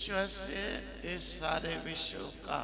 विश्व से इस सारे विश्व का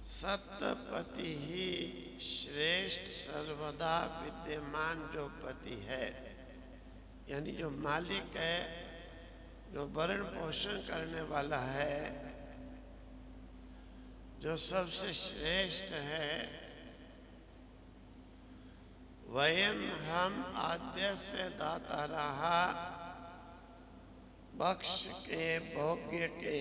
सत्यपति ही श्रेष्ठ सर्वदा विद्यमान जो पति है, यानी जो मालिक है, जो भरण पोषण करने वाला है, जो सबसे श्रेष्ठ है, वयम हम आद्य से दाता रहा, बख्श के भोग्य के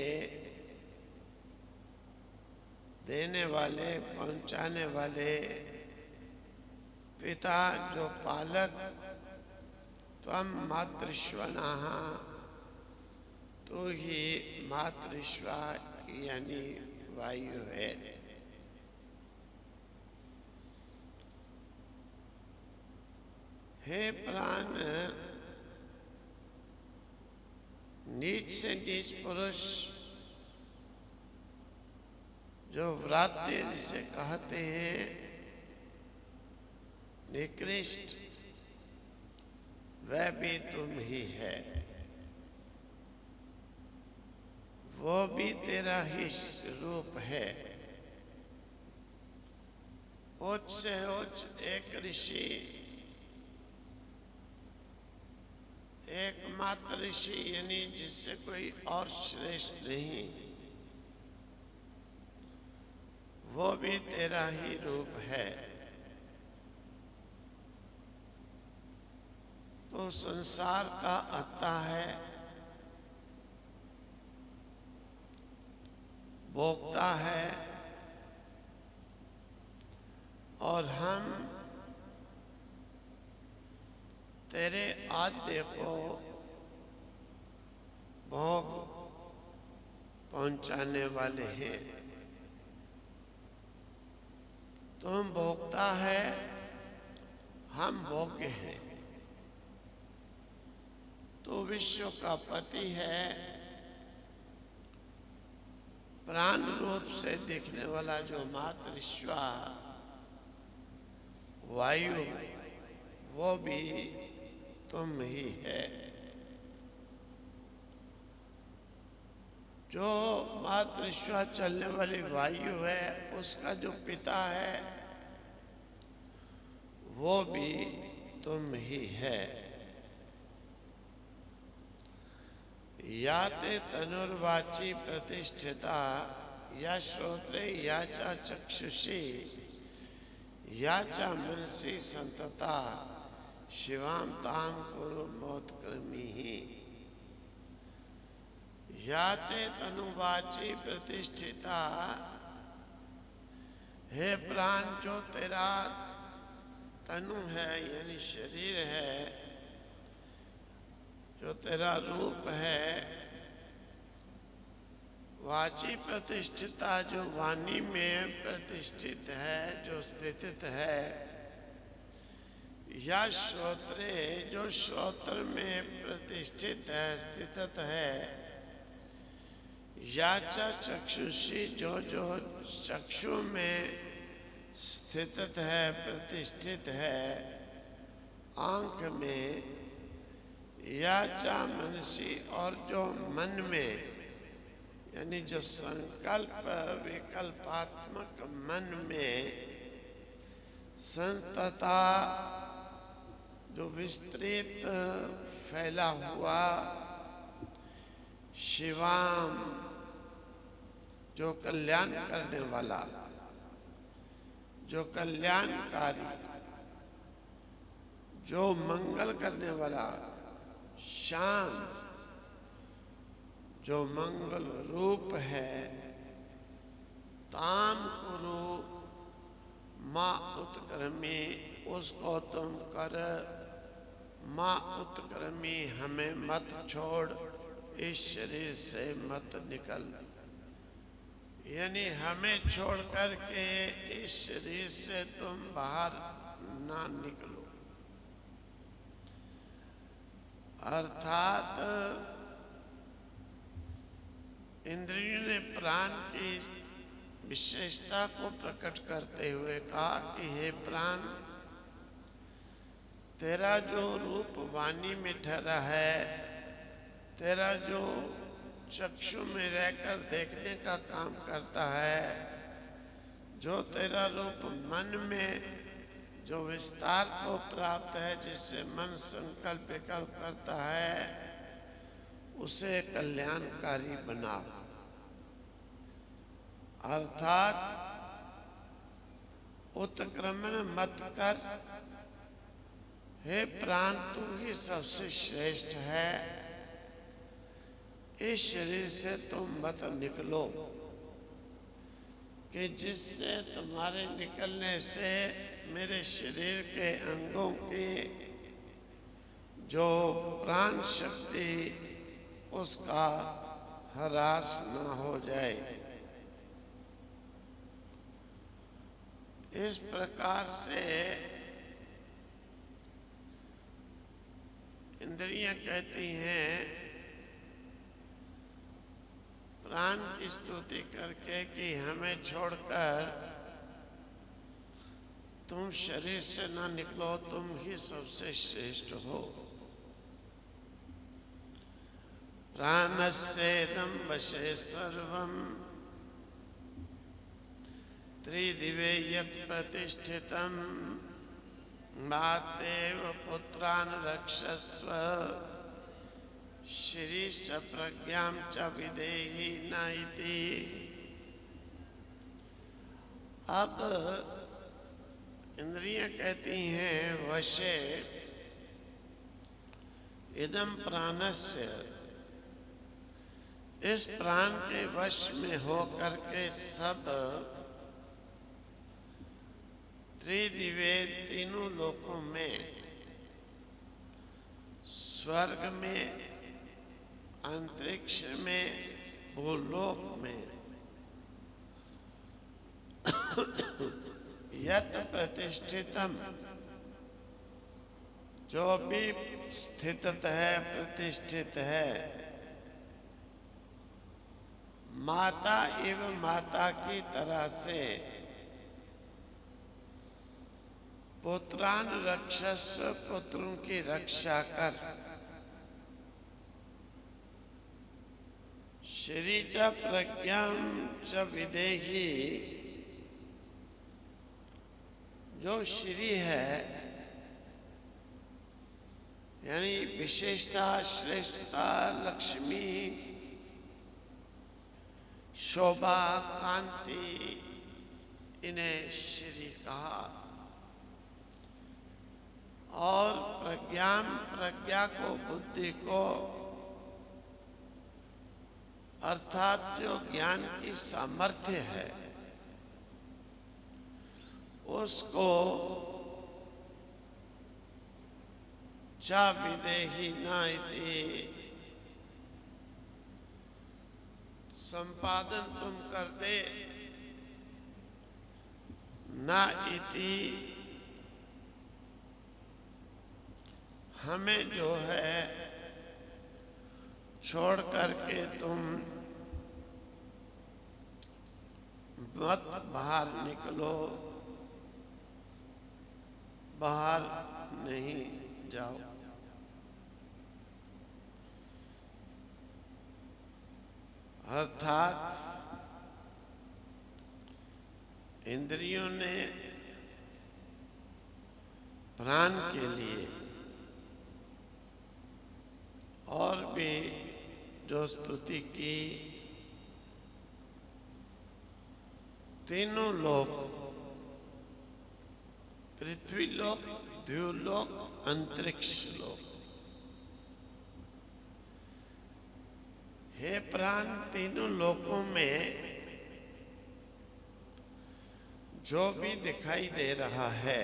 देने वाले, पहुंचाने वाले, पिता जो पालक, त्वम मातृश्वनाः, तू ही मातृश्वा यानी वायु है। हे प्राण, नीच से नीच पुरुष जो व्रात्य जिसे कहते हैं, निकृष्ट, वह भी तुम ही है। वो भी तेरा ही रूप है। उच्च से उच्च एक ऋषि, एकमात्र ऋषि यानी जिससे कोई और श्रेष्ठ नहीं, वो भी तेरा ही रूप है। तो संसार का अत्ता है, भोगता है, और हम तेरे आद्य को भोग पहुंचाने वाले हैं। तुम भोगता है, हम भोग्य हैं। तो विश्व का पति है, प्राण रूप से दिखने वाला जो मातृश्वा वायु, वो भी तुम ही है। जो मातृश्वा चलने वाली वायु है, उसका जो पिता है, वो भी तुम ही है। या ते तनुर्वाची प्रतिष्ठिता, या श्रोत्रे या च चक्षुषी, या च मनसी संतता, शिवाम ताम कुरु मोत्क्रमी ही। या ते तनुवाची प्रतिष्ठिता, हे प्राण जो तेरा तनु है यानी शरीर है, जो तेरा रूप है, वाची प्रतिष्ठिता जो वाणी में प्रतिष्ठित है, जो स्थित है, या श्रोत्रे जो श्रोत्र में प्रतिष्ठित है, स्थित है, या चक्षुषी जो चक्षु में स्थित है, प्रतिष्ठित है, आंख में, या चा मनसी और जो मन में यानी जो संकल्प विकल्पात्मक मन में, संतता जो विस्तृत फैला हुआ, शिवाम जो कल्याण करने वाला, जो कल्याणकारी, जो मंगल करने वाला, शांत जो मंगल रूप है, ताम कुरु माँ उत्क्रमी, उसको तुम कर, माँ उत्क्रमी हमें मत छोड़, इस शरीर से मत निकल, यानी हमें छोड़ कर के इस शरीर से तुम बाहर ना निकलो। अर्थात इंद्रियों ने प्राण की विशेषता को प्रकट करते हुए कहा कि हे प्राण, तेरा जो रूप वाणी में ठहरा है, तेरा जो चक्षु में रहकर देखने का काम करता है, जो तेरा रूप मन में जो विस्तार को प्राप्त है, जिससे मन संकल्प विकल्प करता है, उसे कल्याणकारी बना। अर्थात उत्क्रमण मत कर, हे प्राण तू ही सबसे श्रेष्ठ है, इस शरीर से तुम मत निकलो, कि जिससे तुम्हारे निकलने से मेरे शरीर के अंगों की जो प्राण शक्ति उसका ह्रास न हो जाए। इस प्रकार से इंद्रियां कहती हैं प्राण की स्तुति करके कि हमें छोड़कर तुम शरीर से ना निकलो, तुम ही सबसे श्रेष्ठ हो। प्राणस्येदं वशे सर्वं त्रिदिवे यत् प्रतिष्ठितं, मातेव पुत्रान् रक्षस्व, श्रीश्च प्रज्ञां च विदेहि न इति। अब इंद्रियां कहती हैं वशे इदं प्राणस्य, इस प्राण के वश में हो करके सब त्रिदिवे तीनों लोकों में, स्वर्ग में, अंतरिक्ष में, भूलोक में यत् प्रतिष्ठितम, जो भी स्थित है, प्रतिष्ठित है, माता एवं माता की तरह से, पुत्रान रक्षस्व, पुत्रों की रक्षा कर, श्री च प्रज्ञां च विदेहि, जो श्री है यानी विशेषता, श्रेष्ठता, लक्ष्मी, शोभा, कांति, इन्हें श्री कहा। और प्रज्ञा को, बुद्धि को, अर्थात जो ज्ञान की सामर्थ्य है उसको च विदेहि न इति, संपादन तुम कर दे, न इति, हमें जो है छोड़ करके तुम मत बाहर निकलो, बाहर नहीं जाओ। अर्थात इंद्रियों ने प्राण के लिए और भी जो स्तुति की, तीनों लोक, पृथ्वी लोक, द्युलोक, अंतरिक्ष लोक, हे प्राण, तीनों लोकों में जो भी दिखाई दे रहा है,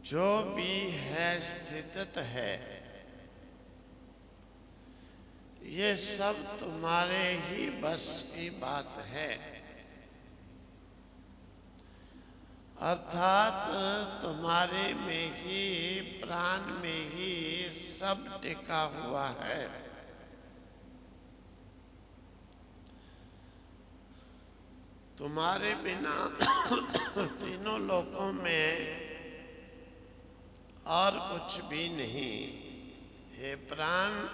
जो भी है, स्थित है, ये सब तुम्हारे ही बस की बात है। अर्थात तुम्हारे में ही, प्राण में ही सब टिका हुआ है। तुम्हारे बिना तीनों लोकों में और कुछ भी नहीं। हे प्राण,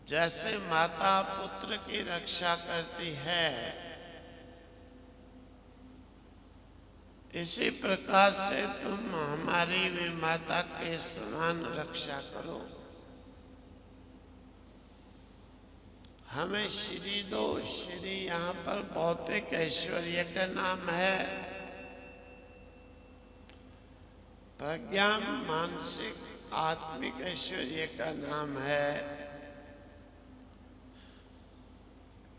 जैसे माता पुत्र की रक्षा करती है, इसी प्रकार से तुम हमारी भी माता के समान रक्षा करो। हमें श्री दो। श्री यहाँ पर भौतिक ऐश्वर्य का नाम है, प्रज्ञा मानसिक आत्मिक ऐश्वर्य का नाम है।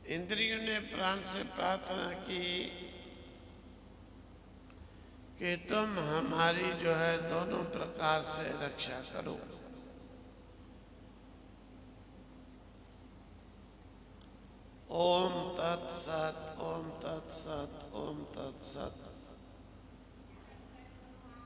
इंद्रियों ने प्राण से प्रार्थना की कि तुम हमारी जो है दोनों प्रकार से रक्षा करो। ओम तत्सत, ओम तत्सत, ओम तत्सत।